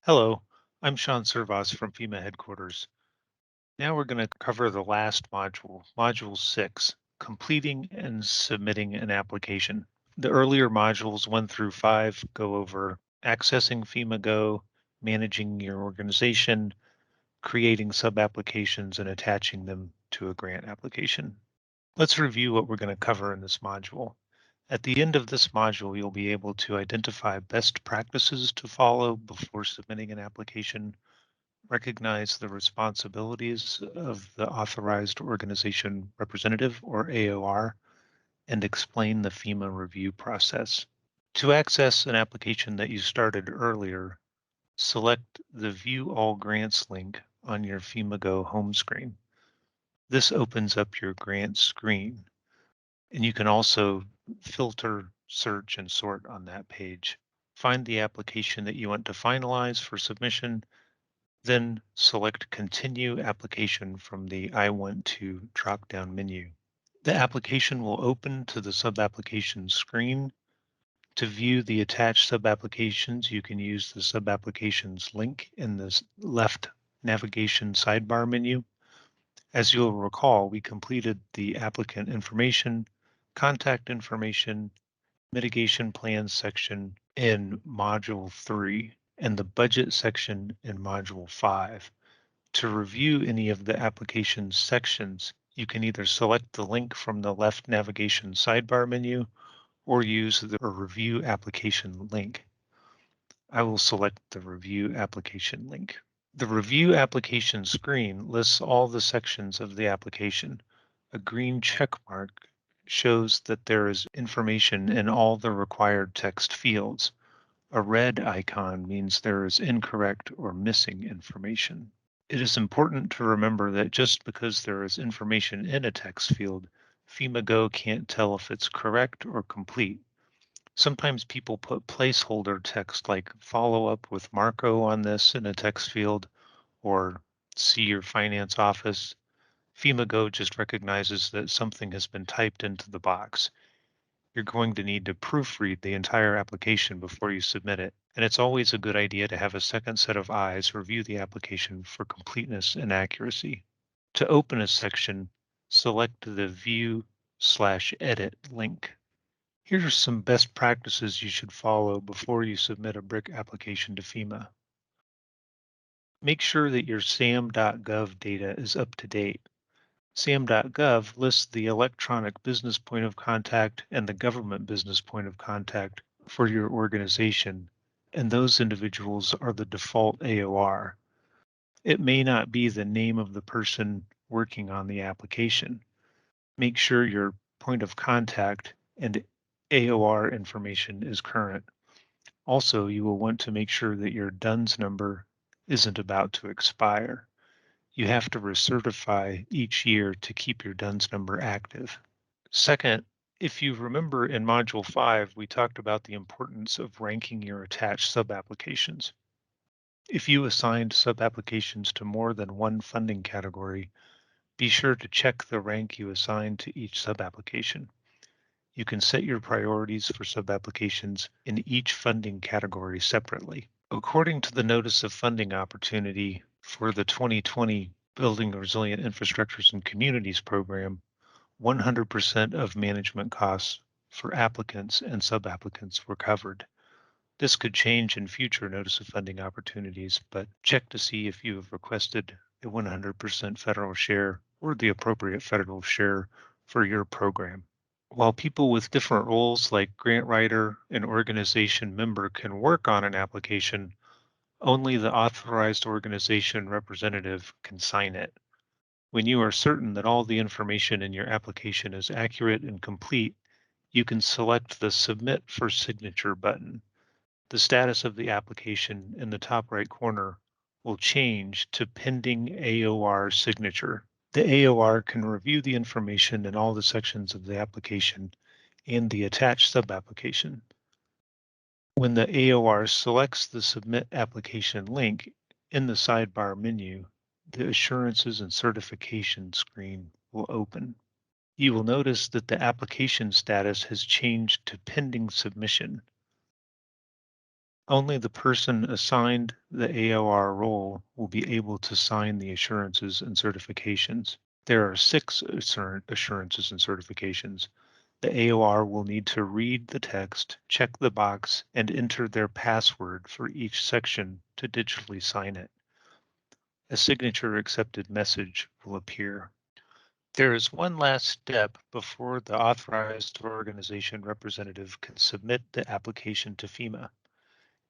Hello, I'm Sean Servas from FEMA headquarters. Now we're going to cover the last module, Module 6, completing and submitting an application. The earlier modules 1 through 5 go over accessing FEMA GO, managing your organization, creating sub-applications, and attaching them to a grant application. Let's review what we're going to cover in this module. At the end of this module, you'll be able to identify best practices to follow before submitting an application, recognize the responsibilities of the authorized organization representative or AOR, and explain the FEMA review process. To access an application that you started earlier, select the View All Grants link on your FEMA Go home screen. This opens up your grant screen, and you can also filter, search, and sort on that page. Find the application that you want to finalize for submission, then select Continue Application from the I Want to drop-down menu. The application will open to the sub-application screen. To view the attached sub-applications, you can use the sub-applications link in the left navigation sidebar menu. As you'll recall, we completed the applicant information, contact information, mitigation plans section in Module 3, and the budget section in Module 5. To review any of the application sections, you can either select the link from the left navigation sidebar menu or use the Review Application link. I will select the Review Application link. The Review Application screen lists all the sections of the application. A green check mark shows that there is information in all the required text fields. A red icon means there is incorrect or missing information. It is important to remember that just because there is information in a text field, FEMA Go can't tell if it's correct or complete. Sometimes people put placeholder text like follow up with Marco on this in a text field or see your finance office. FEMA Go just recognizes that something has been typed into the box. You're going to need to proofread the entire application before you submit it, and it's always a good idea to have a second set of eyes review the application for completeness and accuracy. To open a section, select the View/Edit link. Here are some best practices you should follow before you submit a BRIC application to FEMA. Make sure that your SAM.gov data is up to date. SAM.gov lists the electronic business point of contact and the government business point of contact for your organization, and those individuals are the default AOR. It may not be the name of the person working on the application. Make sure your point of contact and AOR information is current. Also, you will want to make sure that your DUNS number isn't about to expire. You have to recertify each year to keep your DUNS number active. Second, if you remember in Module 5, we talked about the importance of ranking your attached sub-applications. If you assigned sub-applications to more than one funding category, be sure to check the rank you assigned to each sub-application. You can set your priorities for sub-applications in each funding category separately. According to the Notice of Funding Opportunity for the 2020 Building Resilient Infrastructures and Communities program, 100% of management costs for applicants and sub-applicants were covered. This could change in future Notice of Funding opportunities, but check to see if you have requested a 100% federal share or the appropriate federal share for your program. While people with different roles like grant writer and organization member can work on an application, only the authorized organization representative can sign it. When you are certain that all the information in your application is accurate and complete, you can select the Submit for Signature button. The status of the application in the top right corner will change to Pending AOR Signature. The AOR can review the information in all the sections of the application and the attached sub-application. When the AOR selects the Submit Application link in the sidebar menu, the Assurances and Certification screen will open. You will notice that the application status has changed to Pending Submission. Only the person assigned the AOR role will be able to sign the assurances and certifications. There are 6 assurances and certifications. The AOR will need to read the text, check the box, and enter their password for each section to digitally sign it. A signature accepted message will appear. There is one last step before the authorized organization representative can submit the application to FEMA.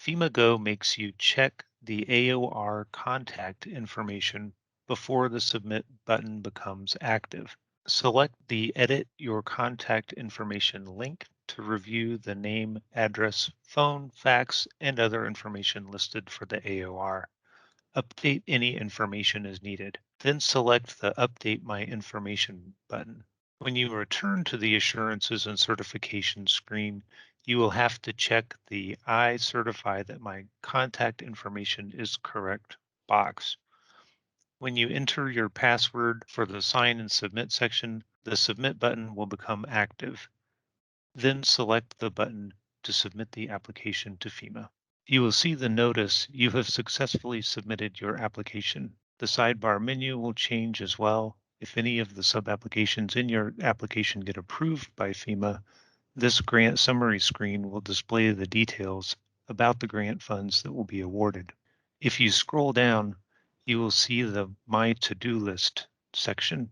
FEMA Go makes you check the AOR contact information before the submit button becomes active. Select the Edit Your Contact Information link to review the name, address, phone, fax, and other information listed for the AOR. Update any information as needed. Then select the Update My Information button. When you return to the Assurances and Certification screen, you will have to check the I certify that my contact information is correct box. When you enter your password for the Sign and Submit section, the Submit button will become active. Then select the button to submit the application to FEMA. You will see the notice you have successfully submitted your application. The sidebar menu will change as well. If any of the sub-applications in your application get approved by FEMA, this grant summary screen will display the details about the grant funds that will be awarded. If you scroll down, you will see the My To-Do List section.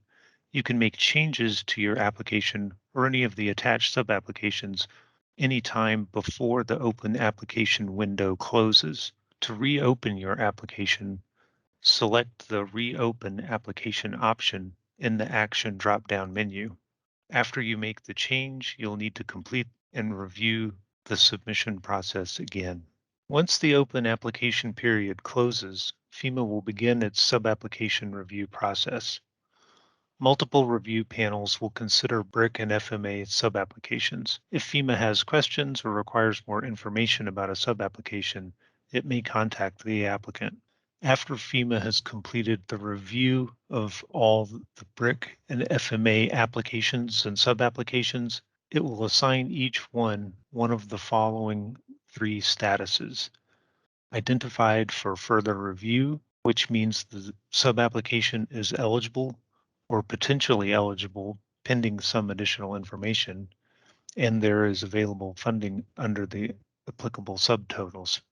You can make changes to your application or any of the attached sub-applications anytime before the open application window closes. To reopen your application, select the Reopen Application option in the Action drop-down menu. After you make the change, you'll need to complete and review the submission process again. Once the open application period closes, FEMA will begin its sub-application review process. Multiple review panels will consider BRIC and FMA sub-applications. If FEMA has questions or requires more information about a sub-application, it may contact the applicant. After FEMA has completed the review of all the BRIC and FMA applications and sub-applications, it will assign each one of the following 3 statuses: identified for further review, which means the sub-application is eligible or potentially eligible pending some additional information, and there is available funding under the applicable subtotals.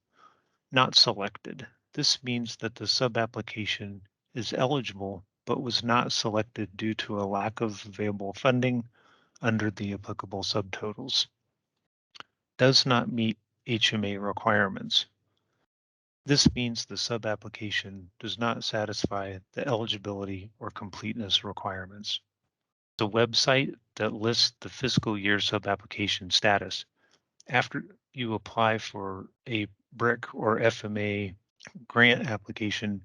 Not selected. This means that the sub-application is eligible but was not selected due to a lack of available funding under the applicable subtotals. Does not meet HMA requirements. This means the sub-application does not satisfy the eligibility or completeness requirements. The website that lists the fiscal year sub-application status. After you apply for a BRIC or FMA grant application,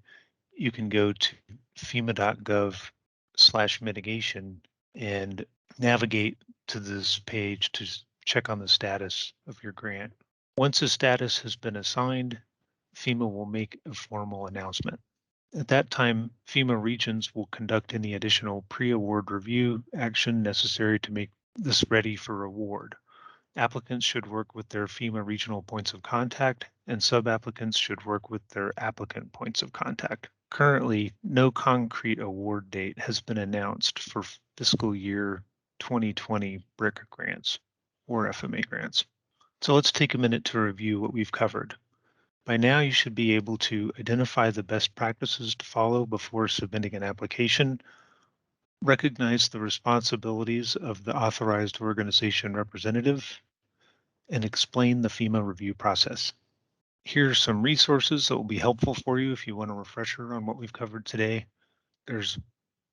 you can go to fema.gov/mitigation and navigate to this page to check on the status of your grant. Once a status has been assigned, FEMA will make a formal announcement. At that time, FEMA regions will conduct any additional pre-award review action necessary to make this ready for award. Applicants should work with their FEMA regional points of contact, and sub-applicants should work with their applicant points of contact. Currently, no concrete award date has been announced for fiscal year 2020 BRIC grants or FMA grants. So let's take a minute to review what we've covered. By now, you should be able to identify the best practices to follow before submitting an application, recognize the responsibilities of the authorized organization representative, and explain the FEMA review process. Here are some resources that will be helpful for you if you want a refresher on what we've covered today. There's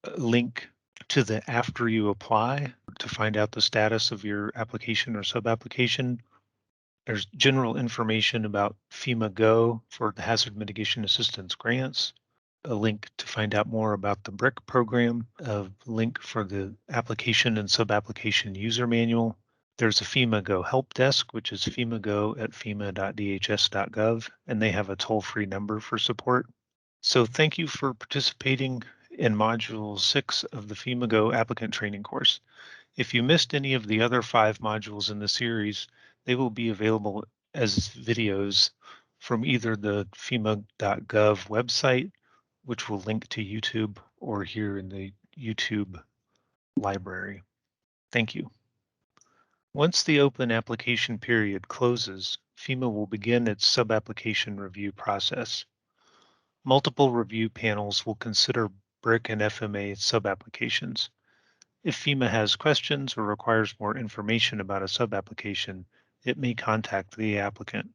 a link to the After You Apply to find out the status of your application or sub-application. There's general information about FEMA Go for the Hazard Mitigation Assistance grants, a link to find out more about the BRIC program, a link for the application and sub-application user manual. There's a FEMA Go help desk, which is femago@fema.dhs.gov, and they have a toll-free number for support. So thank you for participating in Module 6 of the FEMA Go applicant training course. If you missed any of the other 5 modules in the series, they will be available as videos from either the FEMA.gov website, which will link to YouTube, or here in the YouTube library. Thank you. Once the open application period closes, FEMA will begin its sub-application review process. Multiple review panels will consider BRIC and FMA sub-applications. If FEMA has questions or requires more information about a sub-application, it may contact the applicant.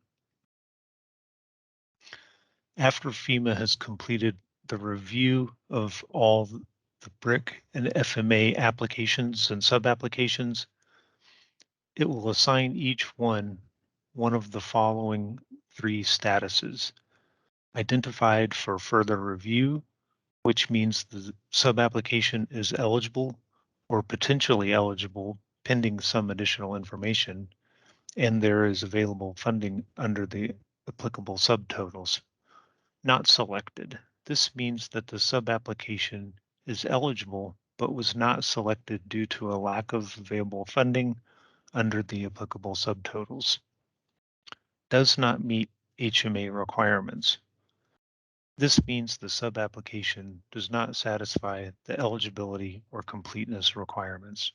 After FEMA has completed the review of all the BRIC and FMA applications and sub-applications, it will assign each one of the following three statuses: identified for further review, which means the sub-application is eligible or potentially eligible pending some additional information, and there is available funding under the applicable subtotals. Not selected. This means that the sub-application is eligible but was not selected due to a lack of available funding under the applicable subtotals. Does not meet HMA requirements. This means the sub-application does not satisfy the eligibility or completeness requirements.